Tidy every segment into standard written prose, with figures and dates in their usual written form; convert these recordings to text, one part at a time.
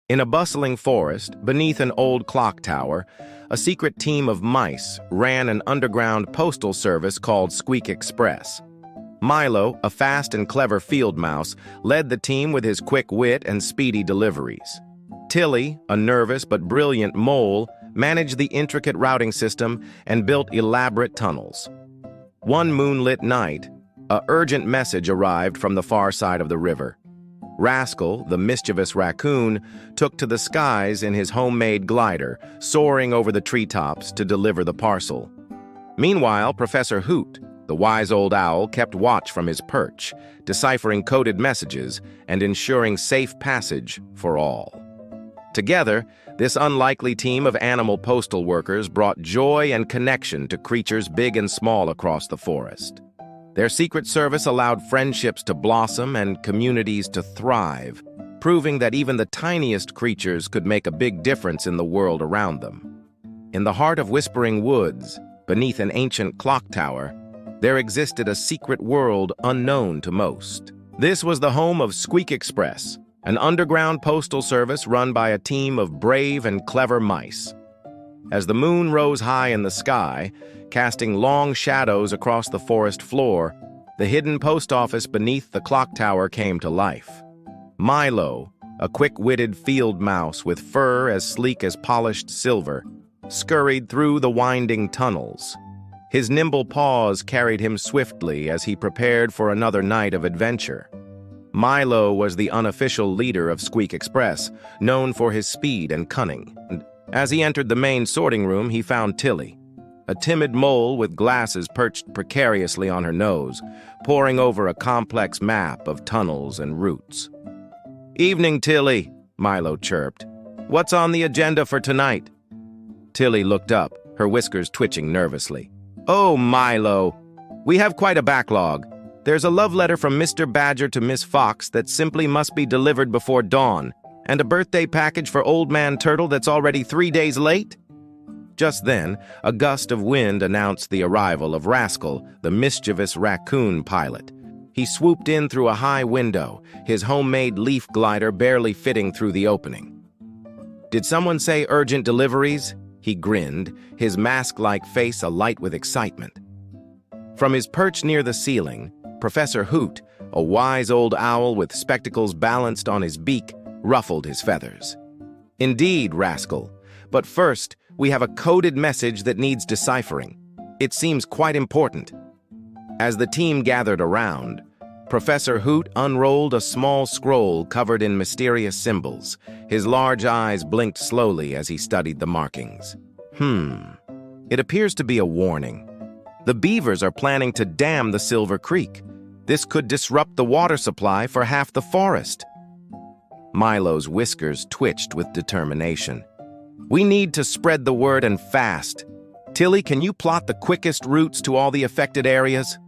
In a bustling forest, beneath an old clock tower, a secret team of mice ran an underground postal service called SqueakExpress. Milo, a fast and clever field mouse, led the team with his quick wit and speedy deliveries. Tilly, a nervous but brilliant mole, managed the intricate routing system and built elaborate tunnels. One moonlit night, an urgent message arrived from the far side of the river. Rascal, the mischievous raccoon, took to the skies in his homemade glider, soaring over the treetops to deliver the parcel. Meanwhile, Professor Hoot, the wise old owl, kept watch from his perch, deciphering coded messages and ensuring safe passage for all. Together, this unlikely team of animal postal workers brought joy and connection to creatures big and small across the forest. Their secret service allowed friendships to blossom and communities to thrive, proving that even the tiniest creatures could make a big difference in the world around them. In the heart of Whispering Woods, beneath an ancient clock tower, there existed a secret world unknown to most. This was the home of SqueakExpress, an underground postal service run by a team of brave and clever mice. As the moon rose high in the sky, casting long shadows across the forest floor, the hidden post office beneath the clock tower came to life. Milo, a quick-witted field mouse with fur as sleek as polished silver, scurried through the winding tunnels. His nimble paws carried him swiftly as he prepared for another night of adventure. Milo was the unofficial leader of SqueakExpress, known for his speed and cunning. As he entered the main sorting room, he found Tilly, a timid mole with glasses perched precariously on her nose, poring over a complex map of tunnels and routes. "Evening, Tilly," Milo chirped. "What's on the agenda for tonight?" Tilly looked up, her whiskers twitching nervously. "Oh, Milo, we have quite a backlog. There's a love letter from Mr. Badger to Miss Fox that simply must be delivered before dawn, and a birthday package for Old Man Turtle that's already 3 days late." Just then, a gust of wind announced the arrival of Rascal, the mischievous raccoon pilot. He swooped in through a high window, his homemade leaf glider barely fitting through the opening. "Did someone say urgent deliveries?" He grinned, his mask-like face alight with excitement. From his perch near the ceiling, Professor Hoot, a wise old owl with spectacles balanced on his beak, ruffled his feathers. "Indeed, Rascal. But first, we have a coded message that needs deciphering. It seems quite important." As the team gathered around, Professor Hoot unrolled a small scroll covered in mysterious symbols. His large eyes blinked slowly as he studied the markings. It appears to be a warning. The beavers are planning to dam the Silver Creek. This could disrupt the water supply for half the forest. Milo's whiskers twitched with determination. "We need to spread the word and fast. Tilly, can you plot the quickest routes to all the affected areas?"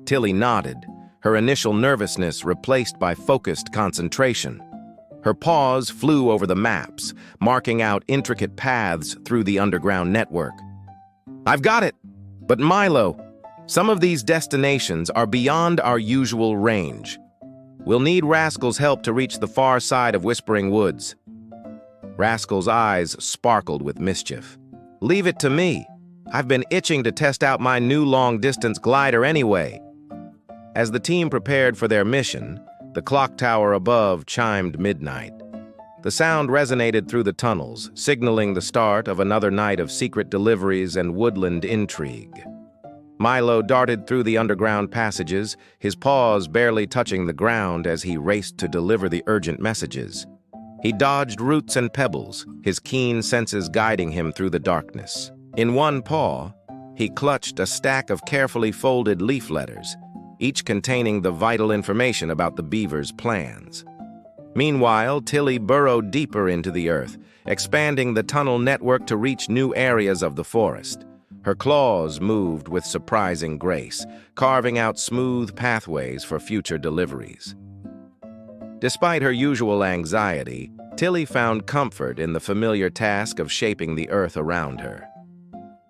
Tilly nodded, her initial nervousness replaced by focused concentration. Her paws flew over the maps, marking out intricate paths through the underground network. "I've got it! But Milo, some of these destinations are beyond our usual range. We'll need Rascal's help to reach the far side of Whispering Woods." Rascal's eyes sparkled with mischief. "Leave it to me. I've been itching to test out my new long-distance glider anyway." As the team prepared for their mission, the clock tower above chimed midnight. The sound resonated through the tunnels, signaling the start of another night of secret deliveries and woodland intrigue. Milo darted through the underground passages, his paws barely touching the ground as he raced to deliver the urgent messages. He dodged roots and pebbles, his keen senses guiding him through the darkness. In one paw, he clutched a stack of carefully folded leaf letters, each containing the vital information about the beaver's plans. Meanwhile, Tilly burrowed deeper into the earth, expanding the tunnel network to reach new areas of the forest. Her claws moved with surprising grace, carving out smooth pathways for future deliveries. Despite her usual anxiety, Tilly found comfort in the familiar task of shaping the earth around her.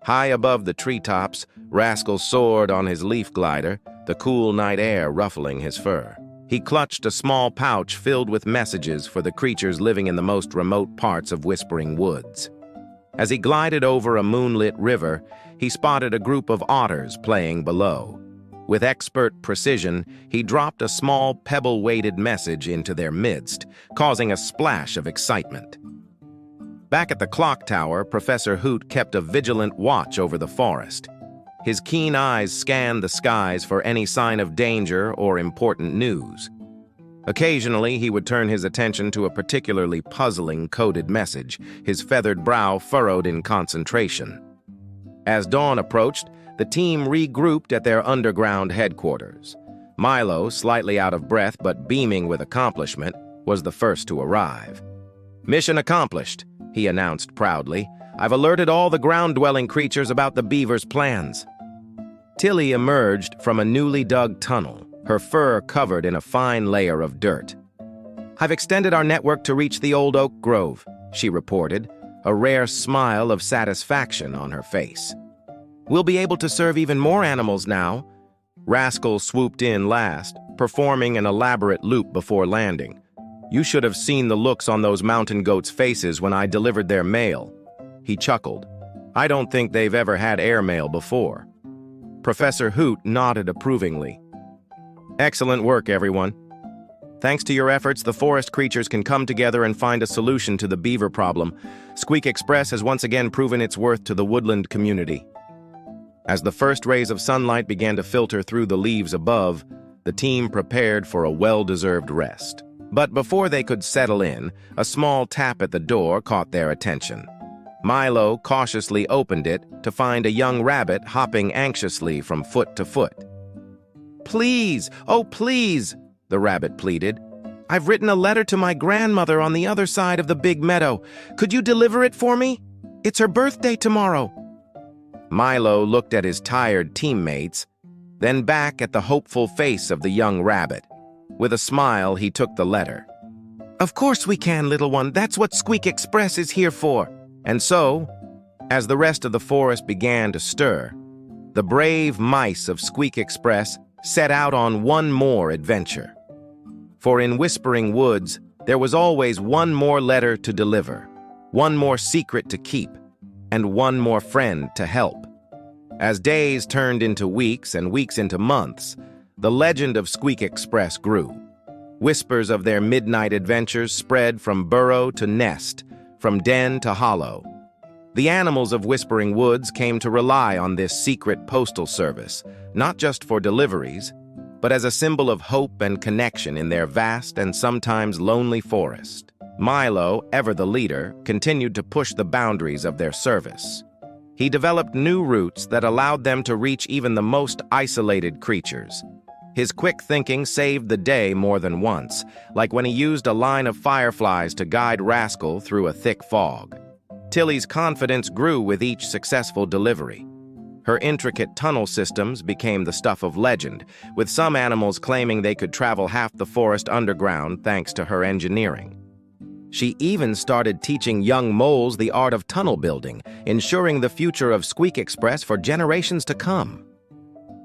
High above the treetops, Rascal soared on his leaf glider, the cool night air ruffling his fur. He clutched a small pouch filled with messages for the creatures living in the most remote parts of Whispering Woods. As he glided over a moonlit river, he spotted a group of otters playing below. With expert precision, he dropped a small pebble-weighted message into their midst, causing a splash of excitement. Back at the clock tower, Professor Hoot kept a vigilant watch over the forest. His keen eyes scanned the skies for any sign of danger or important news. Occasionally, he would turn his attention to a particularly puzzling coded message, his feathered brow furrowed in concentration. As dawn approached, the team regrouped at their underground headquarters. Milo, slightly out of breath but beaming with accomplishment, was the first to arrive. "Mission accomplished," he announced proudly. "I've alerted all the ground-dwelling creatures about the beaver's plans." Tilly emerged from a newly dug tunnel, her fur covered in a fine layer of dirt. "I've extended our network to reach the old oak grove," she reported, a rare smile of satisfaction on her face. "We'll be able to serve even more animals now." Rascal swooped in last, performing an elaborate loop before landing. "You should have seen the looks on those mountain goats' faces when I delivered their mail." He chuckled. "I don't think they've ever had airmail before." Professor Hoot nodded approvingly. "Excellent work, everyone. Thanks to your efforts, the forest creatures can come together and find a solution to the beaver problem. SqueakExpress has once again proven its worth to the woodland community." As the first rays of sunlight began to filter through the leaves above, the team prepared for a well-deserved rest. But before they could settle in, a small tap at the door caught their attention. Milo cautiously opened it to find a young rabbit hopping anxiously from foot to foot. "Please, oh please," the rabbit pleaded. "I've written a letter to my grandmother on the other side of the big meadow. Could you deliver it for me? It's her birthday tomorrow." Milo looked at his tired teammates, then back at the hopeful face of the young rabbit. With a smile, he took the letter. "Of course we can, little one. That's what SqueakExpress is here for." And so, as the rest of the forest began to stir, the brave mice of SqueakExpress set out on one more adventure. For in Whispering Woods, there was always one more letter to deliver, one more secret to keep, and one more friend to help. As days turned into weeks and weeks into months, the legend of SqueakExpress grew. Whispers of their midnight adventures spread from burrow to nest, from den to hollow. The animals of Whispering Woods came to rely on this secret postal service, not just for deliveries, but as a symbol of hope and connection in their vast and sometimes lonely forest. Milo, ever the leader, continued to push the boundaries of their service. He developed new routes that allowed them to reach even the most isolated creatures. His quick thinking saved the day more than once, like when he used a line of fireflies to guide Rascal through a thick fog. Tilly's confidence grew with each successful delivery. Her intricate tunnel systems became the stuff of legend, with some animals claiming they could travel half the forest underground thanks to her engineering. She even started teaching young moles the art of tunnel building, ensuring the future of SqueakExpress for generations to come.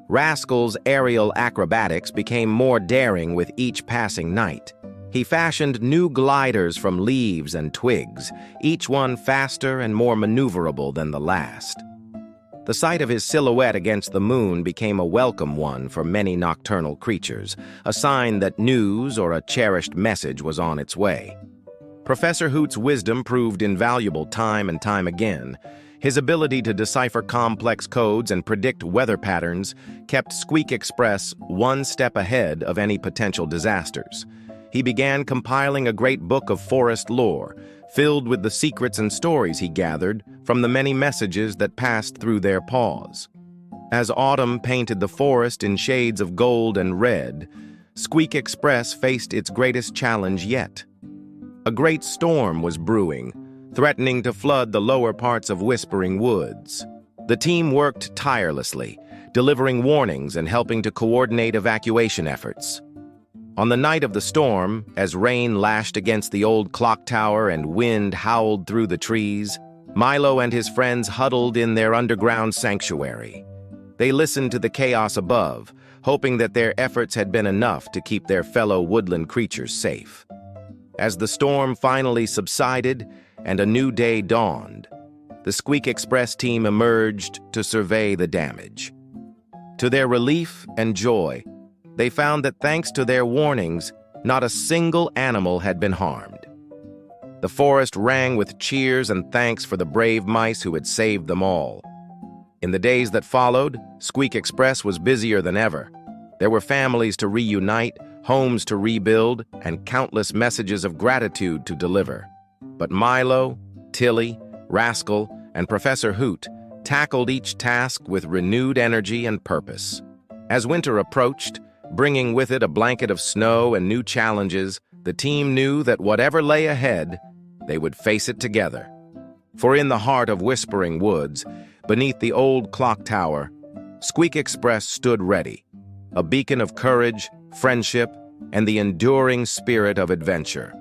Rascal's aerial acrobatics became more daring with each passing night. He fashioned new gliders from leaves and twigs, each one faster and more maneuverable than the last. The sight of his silhouette against the moon became a welcome one for many nocturnal creatures, a sign that news or a cherished message was on its way. Professor Hoot's wisdom proved invaluable time and time again. His ability to decipher complex codes and predict weather patterns kept SqueakExpress one step ahead of any potential disasters. He began compiling a great book of forest lore, filled with the secrets and stories he gathered from the many messages that passed through their paws. As autumn painted the forest in shades of gold and red, SqueakExpress faced its greatest challenge yet. A great storm was brewing, threatening to flood the lower parts of Whispering Woods. The team worked tirelessly, delivering warnings and helping to coordinate evacuation efforts. On the night of the storm, as rain lashed against the old clock tower and wind howled through the trees, Milo and his friends huddled in their underground sanctuary. They listened to the chaos above, hoping that their efforts had been enough to keep their fellow woodland creatures safe. As the storm finally subsided and a new day dawned, the SqueakExpress team emerged to survey the damage. To their relief and joy, they found that thanks to their warnings, not a single animal had been harmed. The forest rang with cheers and thanks for the brave mice who had saved them all. In the days that followed, SqueakExpress was busier than ever. There were families to reunite, homes to rebuild, and countless messages of gratitude to deliver. But Milo, Tilly, Rascal, and Professor Hoot tackled each task with renewed energy and purpose. As winter approached, bringing with it a blanket of snow and new challenges, the team knew that whatever lay ahead, they would face it together. For in the heart of Whispering Woods, beneath the old clock tower, SqueakExpress stood ready, a beacon of courage, friendship, and the enduring spirit of adventure.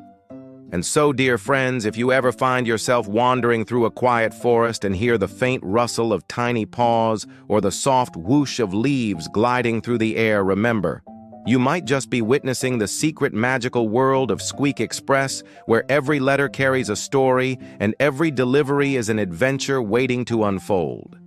And so, dear friends, if you ever find yourself wandering through a quiet forest and hear the faint rustle of tiny paws or the soft whoosh of leaves gliding through the air, remember, you might just be witnessing the secret magical world of SqueakExpress, where every letter carries a story and every delivery is an adventure waiting to unfold.